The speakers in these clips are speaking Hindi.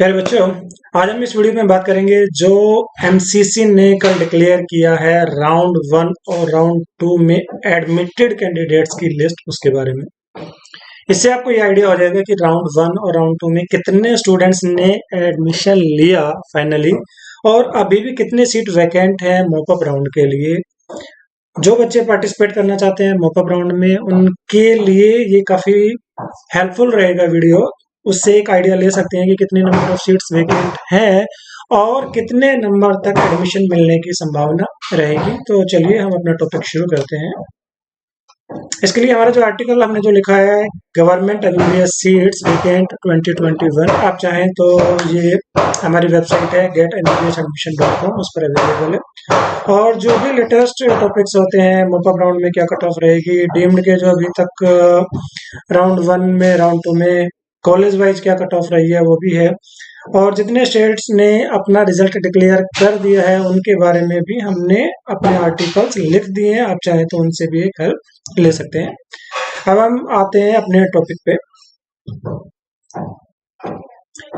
प्यारे बच्चों, आज हम इस वीडियो में बात करेंगे जो एमसीसी ने कल डिक्लेयर किया है राउंड 1 और राउंड 2 में एडमिटेड कैंडिडेट्स की लिस्ट, उसके बारे में। इससे आपको ये आइडिया हो जाएगा कि राउंड 1 और राउंड 2 में कितने स्टूडेंट्स ने एडमिशन लिया फाइनली, और अभी भी कितने सीट वैकेंट है मॉपअप राउंड के लिए। जो बच्चे पार्टिसिपेट करना चाहते हैं मॉपअप राउंड में, उनके लिए ये काफी हेल्पफुल रहेगा वीडियो। उससे एक आइडिया ले सकते हैं कि कितने नंबर ऑफ सीट्स वैकेंट हैं और कितने नंबर तक एडमिशन मिलने की संभावना रहेगी। तो चलिए हम अपना टॉपिक शुरू करते हैं। इसके लिए हमारा जो आर्टिकल हमने जो लिखा है, गवर्नमेंट एमबीबीएस सीट्स वैकेंट 2021, आप चाहें तो ये हमारी वेबसाइट है getembbsadmission.com, उस पर अवेलेबल है। और जो भी लेटेस्ट टॉपिक्स होते हैं, मॉपअप राउंड में क्या कट ऑफ रहेगी, डीम्ड के जो अभी तक राउंड 1 में राउंड 2 में कॉलेज वाइज क्या कट ऑफ रही है, वो भी है। और जितने स्टेट्स ने अपना रिजल्ट डिक्लेयर कर दिया है उनके बारे में भी हमने अपने आर्टिकल्स लिख दिए हैं, आप चाहें तो उनसे भी एक हेल्प ले सकते हैं। अब हम आते हैं अपने टॉपिक पे।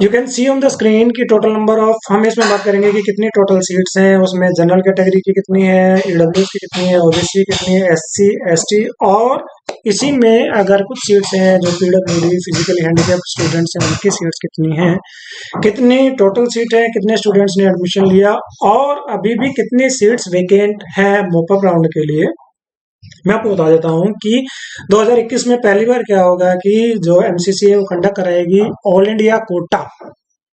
You can see on the screen की टोटल नंबर ऑफ, हम इसमें बात करेंगे कि कितनी टोटल सीट्स हैं, उसमें जनरल कैटेगरी की कितनी है, ईडब्ल्यूएस की कितनी है, ओबीसी कितनी है, एससी एसटी, और इसी में अगर कुछ सीट्स हैं जो पीडब्ल्यूडी फिजिकली हैंडीकैप्ड स्टूडेंट्स हैं, उनकी सीट्स कितनी हैं, कितनी टोटल सीट है, कितने स्टूडेंट्स ने एडमिशन लिया, और अभी भी कितनी सीट्स वेकेंट है मॉपअप राउंड के लिए। मैं आपको बता देता हूं कि 2021 में पहली बार क्या होगा कि जो एमसीसी है वो कंडक्ट कराएगी ऑल इंडिया कोटा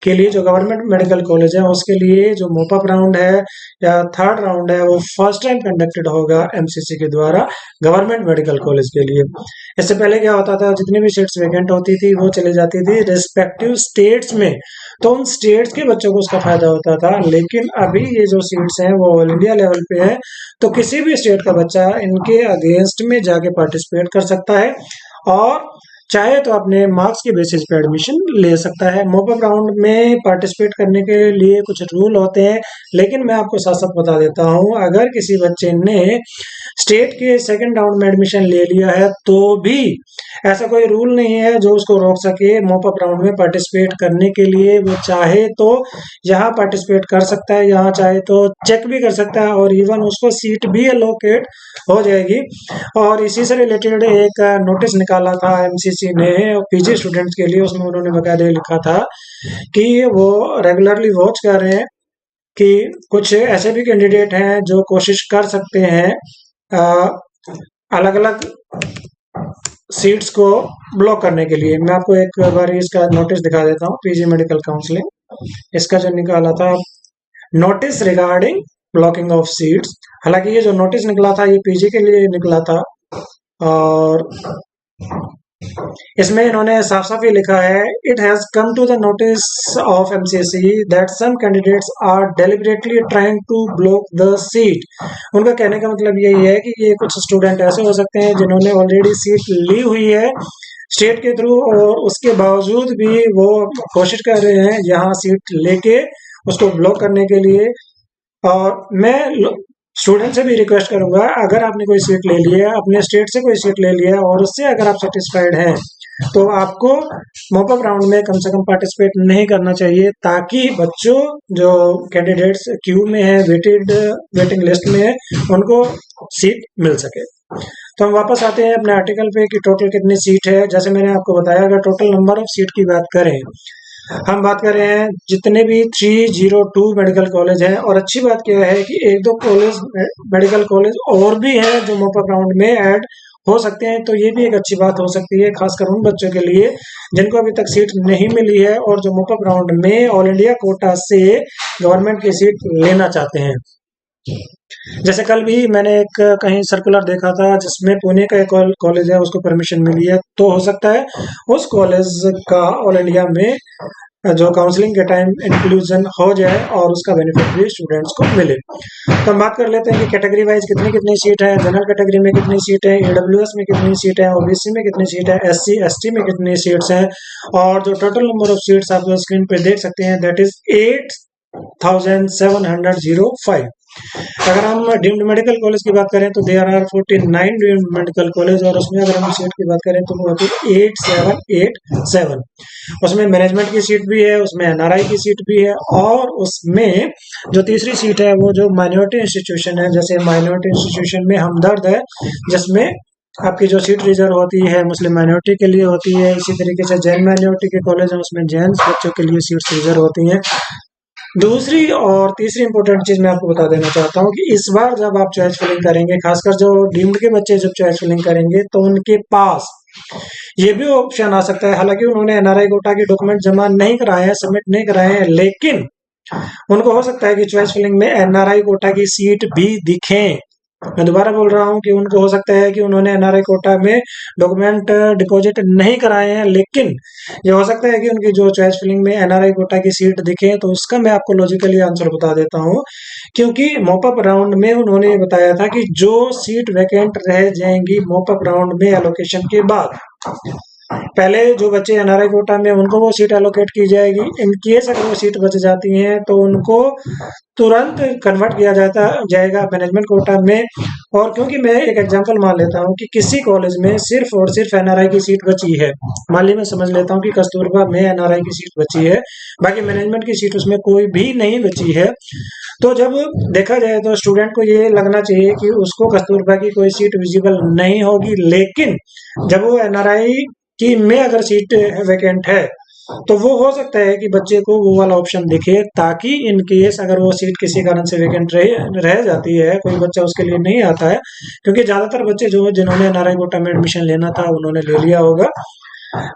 के लिए, जो गवर्नमेंट मेडिकल कॉलेज है उसके लिए जो मॉपअप राउंड है या थर्ड राउंड है, वो फर्स्ट टाइम कंडक्टेड होगा एमसीसी के द्वारा गवर्नमेंट मेडिकल कॉलेज के लिए। इससे पहले क्या होता था, जितनी भी सीट्स वैकेंट होती थी वो चली जाती थी रिस्पेक्टिव स्टेट्स में, तो उन स्टेट्स के बच्चों को उसका फायदा होता था। लेकिन अभी ये जो सीट्स हैं वो ऑल इंडिया लेवल पे है, तो किसी भी स्टेट का बच्चा इनके अगेंस्ट में जाके पार्टिसिपेट कर सकता है और चाहे तो अपने मार्क्स के बेसिस पे एडमिशन ले सकता है। मॉपअप राउंड में पार्टिसिपेट करने के लिए कुछ रूल होते हैं, लेकिन मैं आपको साथ साथ बता देता हूं, अगर किसी बच्चे ने स्टेट के सेकंड राउंड में एडमिशन ले लिया है तो भी ऐसा कोई रूल नहीं है जो उसको रोक सके मॉपअप राउंड में पार्टिसिपेट करने के लिए। वो चाहे तो यहाँ पार्टिसिपेट कर सकता है, यहाँ चाहे तो चेक भी कर सकता है, और इवन उसको सीट भी एलोकेट हो जाएगी। और इसी से रिलेटेड एक नोटिस निकाला था एमसीसी ने पीजी स्टूडेंट्स के लिए, उसमें उन्होंने बकायदे लिखा था कि वो रेगुलरली वॉच कर रहे हैं कि कुछ ऐसे भी कैंडिडेट हैं जो कोशिश कर सकते हैं अलग अलग सीट्स को ब्लॉक करने के लिए। मैं आपको एक बार इसका नोटिस दिखा देता हूँ। पीजी मेडिकल काउंसलिंग, इसका जो निकाला था notice regarding blocking of seats, हालांकि ये जो नोटिस निकला था ये पीजी के लिए निकला था, और इसमें इन्होंने साफ साफ ये लिखा है, it has come to the notice of MCC that some candidates are deliberately trying to block the seat. उनका कहने का मतलब यही है कि ये कुछ स्टूडेंट ऐसे हो सकते हैं जिन्होंने ऑलरेडी सीट ली हुई है स्टेट के थ्रू, और उसके बावजूद भी वो कोशिश कर रहे हैं यहाँ सीट लेके उसको ब्लॉक करने के लिए। और मैं स्टूडेंट से भी रिक्वेस्ट करूंगा, अगर आपने कोई सीट ले ली है, अपने स्टेट से कोई सीट ले लिया है और उससे अगर आप सेटिस्फाइड हैं, तो आपको मॉपअप राउंड में कम से कम पार्टिसिपेट नहीं करना चाहिए, ताकि बच्चों जो कैंडिडेट्स क्यू में है, वेटिंग लिस्ट में है, उनको सीट मिल सके। तो हम वापस आते हैं अपने आर्टिकल पे कि टोटल कितनी सीट है। जैसे मैंने आपको बताया, अगर टोटल नंबर ऑफ सीट की बात करें, हम बात कर रहे हैं जितने भी 302 मेडिकल कॉलेज हैं, और अच्छी बात क्या है कि एक दो कॉलेज मेडिकल कॉलेज और भी हैं जो मॉपअप राउंड में ऐड हो सकते हैं, तो ये भी एक अच्छी बात हो सकती है, खासकर उन बच्चों के लिए जिनको अभी तक सीट नहीं मिली है और जो मॉपअप राउंड में ऑल इंडिया कोटा से गवर्नमेंट की सीट लेना चाहते हैं। जैसे कल भी मैंने एक कहीं सर्कुलर देखा था जिसमें पुणे का एक कॉलेज है, उसको परमिशन मिली है, तो हो सकता है उस कॉलेज का ऑल इंडिया में जो काउंसलिंग के टाइम इंक्लूजन हो जाए और उसका बेनिफिट भी स्टूडेंट्स को मिले। तो हम बात कर लेते हैं कि कैटेगरी वाइज कितनी कितनी सीट है, जनरल कैटेगरी में कितनी सीट है, ईडब्ल्यूएस में कितनी सीट है, ओबीसी में कितनी सीट है, एससी एसटी में कितनी सीट्स हैं। और जो टोटल नंबर ऑफ सीट्स आप स्क्रीन पे देख सकते हैं, दैट इज 8705। अगर हम डीम्ड मेडिकल कॉलेज की बात करें तो there are 49 deemed medical college, और उसमें अगर हम सीट की बात करें तो वो होती है 8787। उसमें मैनेजमेंट की सीट भी है, उसमें एनआरआई की सीट भी है, और उसमें जो तीसरी सीट है वो जो माइनॉरिटी इंस्टीट्यूशन है, जैसे माइनॉरिटी इंस्टीट्यूशन में हमदर्द है, जिसमें आपकी जो सीट रिजर्व होती है मुस्लिम माइनॉरिटी के लिए होती है। इसी तरीके से जैन माइनॉरिटी के कॉलेज है, उसमें जैन बच्चों के लिए सीट्स रिजर्व होती हैं। दूसरी और तीसरी इंपॉर्टेंट चीज मैं आपको बता देना चाहता हूँ कि इस बार जब आप चॉइस फिलिंग करेंगे, खासकर जो डीम्ड के बच्चे जब चॉइस फिलिंग करेंगे, तो उनके पास ये भी ऑप्शन आ सकता है, हालांकि उन्होंने एनआरआई कोटा के डॉक्यूमेंट जमा नहीं कराए हैं, सबमिट नहीं कराए हैं, लेकिन उनको हो सकता है कि चॉइस फिलिंग में एनआरआई कोटा की सीट भी दिखें। मैं दोबारा बोल रहा हूँ कि उनको हो सकता है कि उन्होंने एनआरआई कोटा में डॉक्यूमेंट डिपॉजिट नहीं कराए हैं, लेकिन ये हो सकता है कि उनकी जो चॉइस फिलिंग में एनआरआई कोटा की सीट दिखे। तो उसका मैं आपको लॉजिकली आंसर बता देता हूँ, क्योंकि मॉपअप राउंड में उन्होंने ये बताया था कि जो सीट वैकेंट रह जाएंगी मॉपअप राउंड में एलोकेशन के बाद, पहले जो बच्चे एनआरआई कोटा में उनको वो सीट एलोकेट की जाएगी। इन केस अगर वो सीट बच जाती हैं तो उनको तुरंत कन्वर्ट किया जाएगा मैनेजमेंट कोटा में। और क्योंकि मैं एक एग्जांपल मान लेता हूँ कि किसी कॉलेज में सिर्फ और सिर्फ एनआरआई की सीट बची है, मान ली मैं समझ लेता हूँ कि कस्तूरबा में एनआरआई की सीट बची है, बाकी मैनेजमेंट की सीट उसमें कोई भी नहीं बची है, तो जब देखा जाए तो स्टूडेंट को ये लगना चाहिए कि उसको कस्तूरबा की कोई सीट विजिबल नहीं होगी। लेकिन जब वो एनआरआई की में अगर सीट वैकेंट है तो वो हो सकता है कि बच्चे को वो वाला ऑप्शन दिखे, ताकि इन केस अगर वो सीट किसी कारण से वैकेंट रह जाती है, कोई बच्चा उसके लिए नहीं आता है, क्योंकि ज्यादातर बच्चे जो जिन्होंने एनआरआई कोटा में एडमिशन लेना था उन्होंने ले लिया होगा,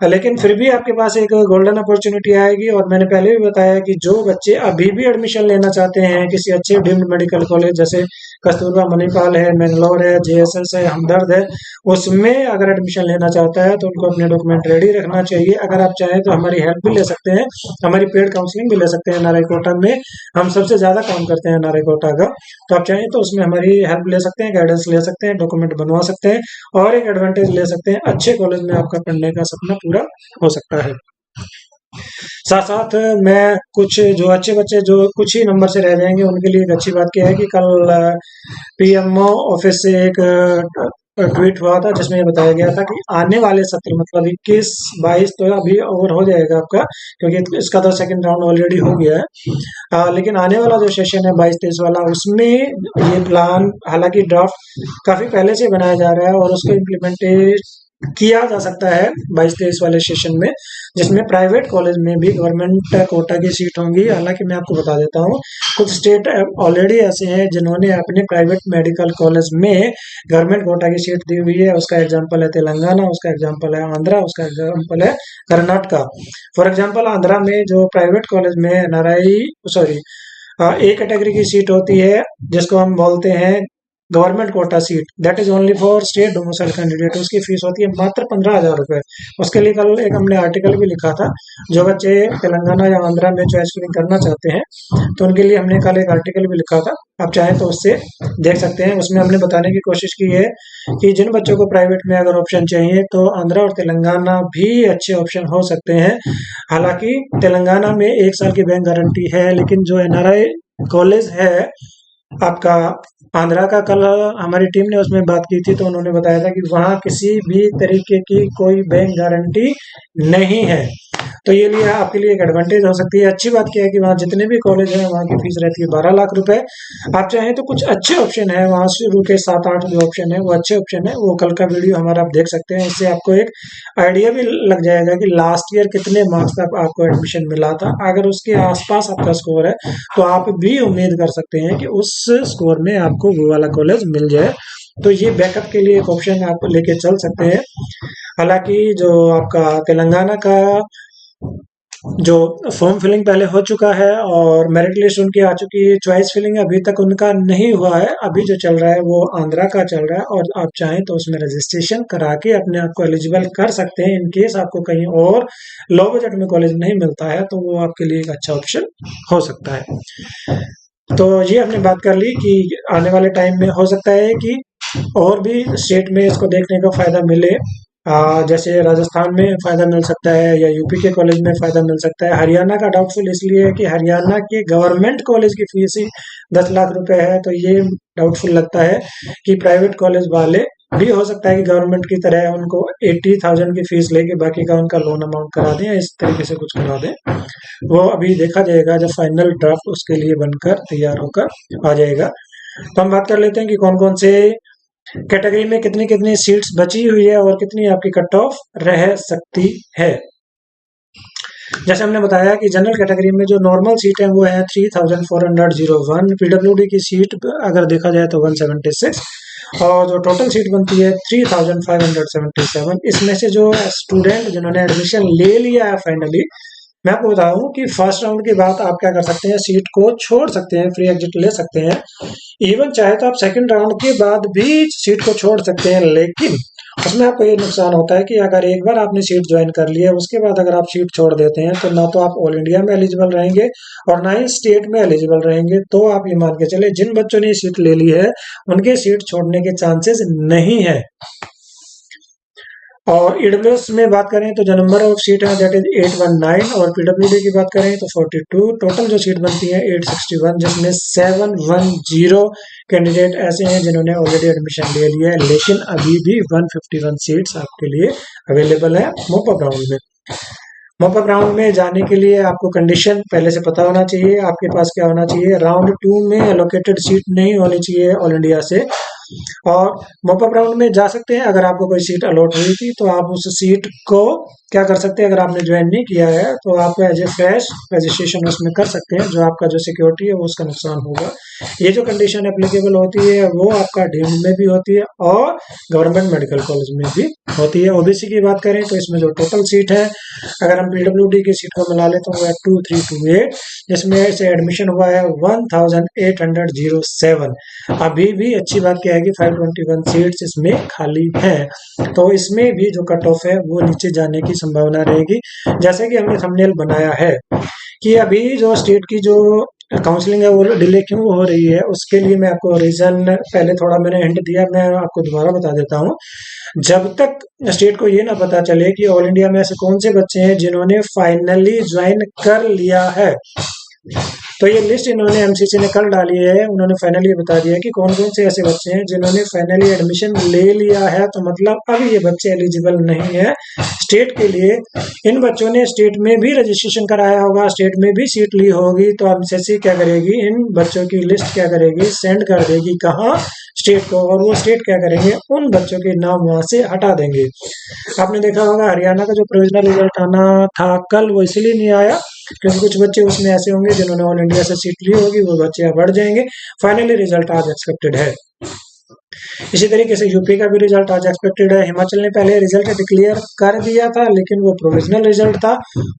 लेकिन फिर भी आपके पास एक गोल्डन अपॉर्चुनिटी आएगी। और मैंने पहले भी बताया कि जो बच्चे अभी भी एडमिशन लेना चाहते हैं किसी अच्छे डीम्ड मेडिकल कॉलेज, जैसे कस्तूरबा मणिपाल है, मैंगलोर है, जेएसएस है, हमदर्द है, उसमें अगर एडमिशन लेना चाहता है तो उनको अपने डॉक्यूमेंट रेडी रखना चाहिए। अगर आप चाहें तो हमारी हेल्प भी ले सकते हैं, हमारी पेड काउंसलिंग भी ले सकते हैं एनआरआई कोटा में। हम सबसे ज्यादा काम करते हैं एनआरआई कोटा का, तो आप चाहें तो उसमें हमारी हेल्प ले सकते हैं, गाइडेंस ले सकते हैं, डॉक्यूमेंट बनवा सकते हैं, और एक एडवांटेज ले सकते हैं, अच्छे कॉलेज में आपका पढ़ने का सपना पूरा हो सकता है। साथ साथ मैं कुछ जो अच्छे बच्चे जो कुछ ही नंबर से रह जाएंगे उनके लिए एक अच्छी बात क्या है कि कल पीएमओ ऑफिस से एक ट्वीट हुआ था जिसमें ये बताया गया था कि आने वाले सत्र मतलब 21-22 तो अभी ओवर हो जाएगा आपका, क्योंकि इसका तो सेकंड राउंड ऑलरेडी हो गया है, लेकिन आने वाला जो सेशन है 22-23 वाला, उसमें ये प्लान हालांकि ड्राफ्ट काफी पहले से बनाया जा रहा है और उसको इम्प्लीमेंटेड किया जा सकता है 22-23 वाले सेशन में, जिसमें प्राइवेट कॉलेज में भी गवर्नमेंट कोटा की सीट होंगी। हालांकि मैं आपको बता देता हूँ कुछ स्टेट ऑलरेडी ऐसे हैं जिन्होंने अपने प्राइवेट मेडिकल कॉलेज में गवर्नमेंट कोटा की सीट दी हुई है। उसका एग्जांपल है तेलंगाना, उसका एग्जांपल है आंध्रा, उसका एग्जांपल है कर्नाटका। फॉर एग्जांपल आंध्रा में जो प्राइवेट कॉलेज में एनआरआई सॉरी ए कैटेगरी की सीट होती है जिसको हम बोलते हैं government quota seat, that is only for state domicile candidate, उसकी फीस होती है मात्र 15,000 रुपए। उसके लिए कल एक हमने आर्टिकल भी लिखा था, जो बच्चे तेलंगाना या आंध्रा में चॉइस फिलिंग करना चाहते हैं तो उनके लिए हमने कल एक आर्टिकल भी लिखा था, आप चाहें तो उससे देख सकते हैं। उसमें हमने बताने की कोशिश की है कि जिन बच्चों को प्राइवेट में अगर ऑप्शन चाहिए तो आंध्रा और तेलंगाना भी अच्छे ऑप्शन हो सकते हैं। हालांकि तेलंगाना में 1 साल की बैंक गारंटी है, लेकिन जो एनआरआई कॉलेज है आपका आंध्रा का, कल हमारी टीम ने उसमें बात की थी तो उन्होंने बताया था कि वहाँ किसी भी तरीके की कोई बैंक गारंटी नहीं है। तो ये लिए आपके लिए एक एडवांटेज हो सकती है। अच्छी बात क्या है कि वहाँ जितने भी कॉलेज हैं वहाँ की फीस रहती है 12 लाख रुपए। आप चाहें तो कुछ अच्छे ऑप्शन है वहाँ शुरू के 7-8 जो ऑप्शन है वो अच्छे ऑप्शन है, वो कल का वीडियो हमारा आप देख सकते हैं। इससे आपको एक आइडिया भी लग जाएगा कि लास्ट ईयर कितने मार्क्स तक आपको एडमिशन मिला था। अगर उसके आसपास आपका स्कोर है तो आप भी उम्मीद कर सकते हैं कि उस स्कोर में आपको वो वाला कॉलेज मिल जाए। तो ये बैकअप के लिए एक ऑप्शन आप लेके चल सकते हैं। हालांकि जो आपका तेलंगाना का जो फॉर्म फिलिंग पहले हो चुका है और मेरिट लिस्ट उनकी आ चुकी है, चॉइस फिलिंग अभी तक उनका नहीं हुआ है। अभी जो चल रहा है वो आंध्रा का चल रहा है और आप चाहें तो उसमें रजिस्ट्रेशन करा के अपने आप को एलिजिबल कर सकते हैं। इन केस आपको कहीं और लो बजट में कॉलेज नहीं मिलता है तो वो आपके लिए एक अच्छा ऑप्शन हो सकता है। तो ये हमने बात कर ली कि आने वाले टाइम में हो सकता है कि और भी स्टेट में इसको देखने का फायदा मिले। जैसे राजस्थान में फ़ायदा मिल सकता है या यूपी के कॉलेज में फ़ायदा मिल सकता है। हरियाणा का डाउटफुल इसलिए है कि हरियाणा के गवर्नमेंट कॉलेज की फीस ही 10 लाख रुपए है, तो ये डाउटफुल लगता है कि प्राइवेट कॉलेज वाले भी हो सकता है कि गवर्नमेंट की तरह उनको 80,000 की फीस लेके बाकी का उनका लोन अमाउंट करा दें या इस तरीके से कुछ करा दें। वो अभी देखा जाएगा जब फाइनल ड्राफ्ट उसके लिए बनकर तैयार होकर आ जाएगा। तो हम बात कर लेते हैं कि कौन कौन से कैटेगरी में कितनी कितनी सीट्स बची हुई है और कितनी आपकी कट ऑफ रह सकती है। जैसे हमने बताया कि जनरल कैटेगरी में जो नॉर्मल सीट है वो है 3401, पीडब्ल्यूडी की सीट अगर देखा जाए तो 176 और जो टोटल सीट बनती है 3577। इसमें से जो स्टूडेंट जिन्होंने एडमिशन ले लिया है फाइनली, मैं आपको बताऊं कि फर्स्ट राउंड के बाद आप क्या कर सकते हैं, सीट को छोड़ सकते हैं, फ्री एग्जिट ले सकते हैं। इवन चाहे तो आप सेकंड राउंड के बाद भी सीट को छोड़ सकते हैं, लेकिन उसमें आपको ये नुकसान होता है कि अगर एक बार आपने सीट ज्वाइन कर लिया है उसके बाद अगर आप सीट छोड़ देते हैं तो ना तो आप ऑल इंडिया में एलिजिबल रहेंगे और ना ही स्टेट में एलिजिबल रहेंगे। तो आप ये मान के चले जिन बच्चों ने सीट ले ली है उनके सीट छोड़ने के चांसेस नहीं है। और ईडब्ल्यूएस में बात करें तो जो नंबर ऑफ सीट है दैट इज 819 और पीडब्ल्यूडी की बात करें तो 42। टोटल जो सीट बनती है 861, जिसमें 710 कैंडिडेट ऐसे हैं जिन्होंने ऑलरेडी एडमिशन ले लिया है, लेकिन अभी भी 151 सीट्स आपके लिए अवेलेबल है मॉपअप राउंड में। मॉपअप राउंड में जाने के लिए आपको कंडीशन पहले से पता होना चाहिए, आपके पास क्या होना चाहिए, राउंड 2 में एलोकेटेड सीट नहीं होनी चाहिए ऑल इंडिया से। और मॉपअप राउंड में जा सकते हैं अगर आपको कोई सीट अलॉट हुई थी तो आप उस सीट को क्या कर सकते हैं, अगर आपने ज्वाइन नहीं किया है तो आप एज ए फ्रेश रजिस्ट्रेशन उसमें कर सकते हैं, जो आपका जो सिक्योरिटी है वो उसका नुकसान होगा। ये जो कंडीशन एप्लीकेबल होती है वो आपका डीम्ड में भी होती है और गवर्नमेंट मेडिकल कॉलेज में भी होती है। ओबीसी की बात करें तो इसमें जो टोटल सीट है अगर हम पीडब्ल्यूडी की सीट को मिला ले तो वो है 2328, जिसमें से एडमिशन हुआ है 1807। अभी भी अच्छी बात क्या है कि 521 सीट्स इसमें खाली हैं, तो इसमें भी जो कट ऑफ है वो नीचे जाने की संभावना रहेगी। जैसे कि हमने थंबनेल बनाया है कि अभी जो स्टेट की जो काउंसलिंग है वो डिले क्यों हो रही है, उसके लिए मैं आपको रीजन पहले थोड़ा मैंने हिंट दिया, मैं आपको दोबारा बता देता हूँ। जब तक स्टेट को ये ना पता चले कि ऑल इंडिया में ऐसे कौन से बच्चे हैं जिन्होंने फाइनली ज्वाइन कर लिया है, तो ये लिस्ट इन्होंने एमसीसी ने कल डाली है। उन्होंने फाइनली बता दिया कि कौन कौन से ऐसे बच्चे हैं जिन्होंने फाइनली एडमिशन ले लिया है, तो मतलब अब ये बच्चे एलिजिबल नहीं है स्टेट के लिए। इन बच्चों ने स्टेट में भी रजिस्ट्रेशन कराया होगा, स्टेट में भी सीट ली होगी, तो एमसीसी क्या करेगी, इन बच्चों की लिस्ट क्या करेगी, सेंड कर देगी कहाँ, स्टेट को, और वो स्टेट क्या करेंगे, उन बच्चों के नाम वहां से हटा देंगे। आपने देखा होगा हरियाणा का जो प्रोविजनल रिजल्ट आना था कल, वो इसलिए नहीं आया क्योंकि कुछ बच्चे उसमें ऐसे होंगे जिन्होंने ऑल इंडिया से सीट ली होगी, वो बच्चे बढ़ जाएंगे। फाइनली रिजल्ट आज एक्सपेक्टेड है। इसी तरीके से यूपी का भी रिजल्ट आज एक्सपेक्टेड है। हिमाचल ने पहले रिजल्ट डिक्लेयर कर दिया था लेकिन वो प्रोविजनल रिजल्ट था,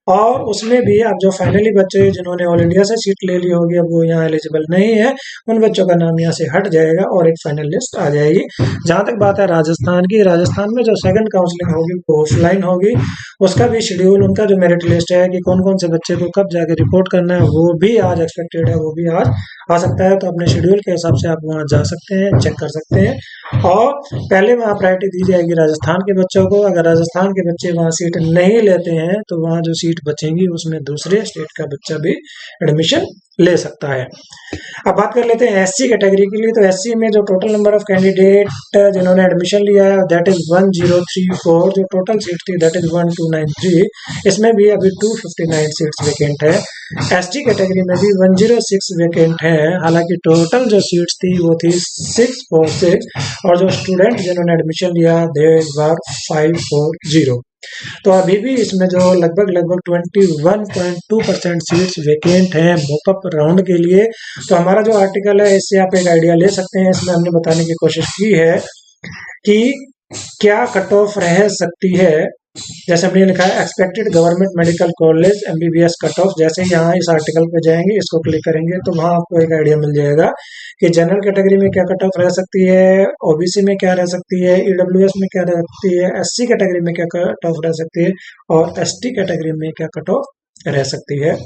और उसमें भी अब जो फाइनली बच्चे जिन्होंने ऑल इंडिया से सीट ले ली होगी अब वो यहाँ एलिजिबल नहीं है, उन बच्चों का नाम यहाँ से हट जाएगा और एक फाइनल लिस्ट आ जाएगी। जहां तक बात है राजस्थान की, राजस्थान में जो सेकंड काउंसलिंग होगी वो ऑफलाइन होगी, उसका भी शेड्यूल, उनका जो मेरिट लिस्ट है कि कौन कौन से बच्चे को कब जाके रिपोर्ट करना है वो भी आज एक्सपेक्टेड है, वो भी आज आ सकता है। तो अपने शेड्यूल के हिसाब से आप वहाँ जा सकते हैं, चेक कर सकते हैं। और पहले वहाँ प्रायोरिटी दी जाएगी राजस्थान के बच्चों को। अगर राजस्थान के बच्चे वहाँ सीट नहीं लेते हैं तो वहाँ जो सीट बचेंगी उसमें दूसरे स्टेट का बच्चा भी एडमिशन ले सकता है। अब बात कर लेते हैं एससी कैटेगरी के लिए। तो एससी में जो टोटल नंबर ऑफ कैंडिडेट जिन्होंने एडमिशन लिया है दैट इज 1034, जो टोटल सीट थी दैट इज 1293, इसमें भी अभी 259 सीट्स वेकेंट है। एसटी कैटेगरी में भी 106 वेकेंट है, हालांकि टोटल जो सीट्स थी वो थी 646 और जो स्टूडेंट जिन्होंने एडमिशन लिया दे वर 540। तो अभी भी इसमें जो लगभग 21.2% सीट्स वेकेंट हैं मॉपअप राउंड के लिए। तो हमारा जो आर्टिकल है इससे आप एक आइडिया ले सकते हैं। इसमें हमने बताने की कोशिश की है कि क्या कट ऑफ रह सकती है। जैसे हमने लिखा है expected government medical college MBBS cut off, जैसे यहाँ इस आर्टिकल पे जाएंगे, इसको क्लिक करेंगे तो वहाँ आपको एक आइडिया मिल जाएगा कि जनरल कैटेगरी में क्या कट ऑफ रह सकती है, ओबीसी में क्या रह सकती है, ईडब्ल्यूएस में क्या रह सकती है, एससी कैटेगरी में क्या कट ऑफ रह सकती है और एसटी कैटेगरी में क्या कट ऑफ रह सकती है।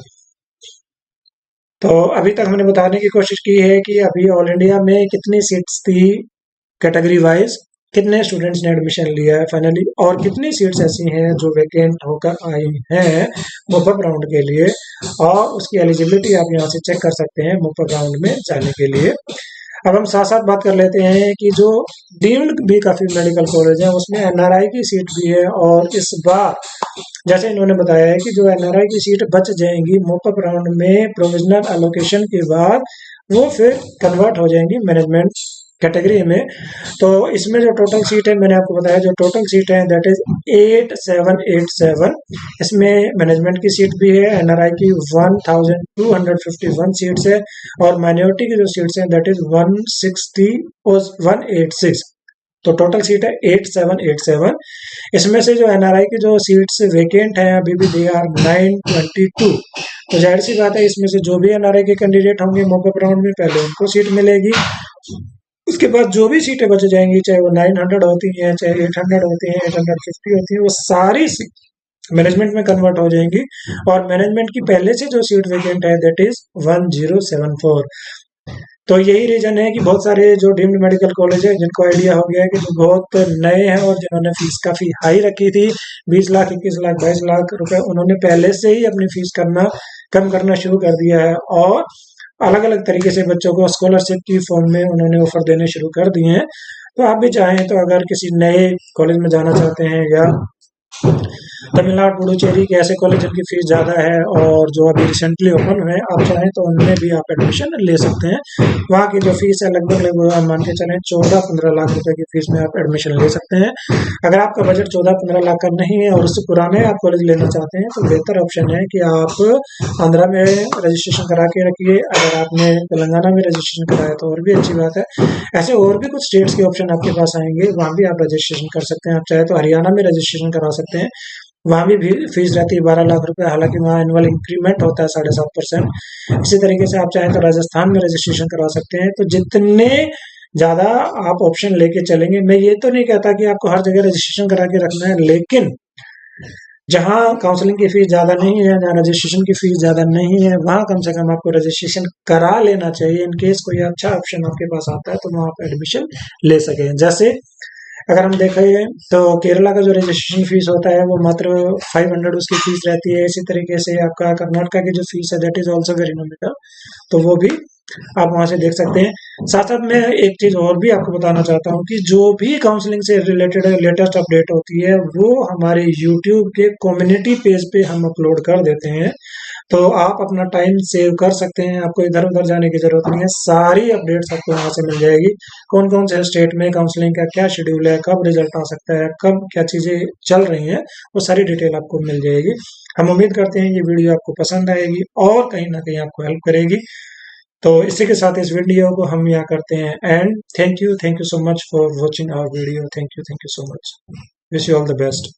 तो अभी तक हमने बताने की कोशिश की है कि अभी ऑल इंडिया में कितनी सीट्स थी कैटेगरी वाइज, कितने स्टूडेंट्स ने एडमिशन लिया है फाइनली, और कितनी सीट्स ऐसी हैं जो वैकेंट होकर आई हैं मुफत राउंड के लिए, और उसकी एलिजिबिलिटी आप यहाँ से चेक कर सकते हैं मुफत राउंड में जाने के लिए। अब हम साथ साथ बात कर लेते हैं कि जो डीम्ड भी काफ़ी मेडिकल कॉलेज है उसमें एनआरआई की सीट भी है, और इस बार जैसे इन्होंने बताया है कि जो एनआरआई की सीट बच जाएंगी मुफ्त राउंड में प्रोविजनल एलोकेशन के बाद, वो फिर कन्वर्ट हो जाएंगी मैनेजमेंट कैटेगरी में। तो इसमें जो टोटल सीट है मैंने आपको बताया, जो टोटल सीट है दैट इज 8787। इसमें मैनेजमेंट की सीट भी है, एनआरआई की 1251 सीट्स है, और माइनॉरिटी की जो सीट्स हैं दैट इज 160 और 186। तो टोटल सीट है 8787। इसमें से जो एनआरआई की जो सीट्स वेकेंट हैं अभी भी दे आर 922। तो जाहिर सी बात है इसमें से जो भी एनआरआई के कैंडिडेट होंगे मॉकअप राउंड में पहले उनको सीट मिलेगी। उसके बाद जो भी सीटें बच जाएंगी, चाहे वो 900 होती हैं, चाहे 800 होती हैं, 850 होती हैं, वो सारी मैनेजमेंट में कन्वर्ट हो जाएंगी। और मैनेजमेंट की पहले से जो सीट वेकेंट है दैट इज 1074। तो यही रीजन है कि बहुत सारे जो डीम्ड मेडिकल कॉलेज है जिनको आइडिया हो गया है कि जो बहुत नए हैं और जिन्होंने फीस काफी हाई रखी थी 20 लाख 21 लाख 22 लाख रुपए, उन्होंने पहले से ही अपनी फीस कम करना शुरू कर दिया है, और अलग अलग तरीके से बच्चों को स्कॉलरशिप की फॉर्म में उन्होंने ऑफर देने शुरू कर दिए हैं। तो आप भी चाहें तो अगर किसी नए कॉलेज में जाना चाहते हैं, या तमिलनाडु पुडुचेरी के ऐसे कॉलेज जिनकी फीस ज़्यादा है और जो अभी रिसेंटली ओपन हुए हैं, आप चाहें तो उनमें भी आप एडमिशन ले सकते हैं। वहाँ की जो फीस है लगभग मान के चलें 14-15 लाख रुपए की फीस में आप एडमिशन ले सकते हैं। अगर आपका बजट 14-15 लाख का नहीं है और उससे पुराने आप कॉलेज लेना चाहते हैं तो बेहतर ऑप्शन है कि आप आंध्रा में रजिस्ट्रेशन करा के रखिए। अगर आपने तेलंगाना में रजिस्ट्रेशन कराया तो और भी अच्छी बात है। ऐसे और भी कुछ स्टेट्स के ऑप्शन आपके पास आएंगे, वहाँ भी आप रजिस्ट्रेशन कर सकते हैं। आप चाहे तो हरियाणा में रजिस्ट्रेशन करा सकते हैं, वहाँ भी फीस रहती है 12 लाख रुपए, हालांकि वहाँ एनुअल इंक्रीमेंट होता है 7.5%। इसी तरीके से आप चाहें तो राजस्थान में रजिस्ट्रेशन करा सकते हैं। तो जितने ज़्यादा आप ऑप्शन लेके चलेंगे, मैं ये तो नहीं कहता कि आपको हर जगह रजिस्ट्रेशन करा के रखना है, लेकिन जहाँ काउंसलिंग की फीस ज़्यादा नहीं है, जहाँ रजिस्ट्रेशन की फीस ज़्यादा नहीं है, वहाँ कम से कम आपको रजिस्ट्रेशन करा लेना चाहिए। इन केस कोई अच्छा ऑप्शन आपके पास आता है तो वहाँ आप एडमिशन ले सकें। जैसे अगर हम देखें तो केरला का जो रजिस्ट्रेशन फीस होता है वो मात्र 500 उसकी फीस रहती है। इसी तरीके से आपका कर्नाटका की जो फीस है that is also very nominal, तो वो भी आप वहां से देख सकते हैं। साथ साथ मैं एक चीज और भी आपको बताना चाहता हूँ कि जो भी काउंसलिंग से रिलेटेड लेटेस्ट अपडेट होती है वो हमारे यूट्यूब के कम्युनिटी पेज पे हम अपलोड कर देते हैं। तो आप अपना टाइम सेव कर सकते हैं, आपको इधर उधर जाने की जरूरत नहीं है, सारी अपडेट्स आपको यहाँ से मिल जाएगी। कौन कौन से स्टेट में काउंसलिंग का क्या शेड्यूल है, कब रिजल्ट आ सकता है, कब क्या चीजें चल रही हैं, वो सारी डिटेल आपको मिल जाएगी। हम उम्मीद करते हैं ये वीडियो आपको पसंद आएगी और कहीं ना कहीं आपको हेल्प करेगी। तो इसी के साथ इस वीडियो को हम यहाँ करते हैं and thank you so much for watching our video. Thank you so much. Wish you all the best.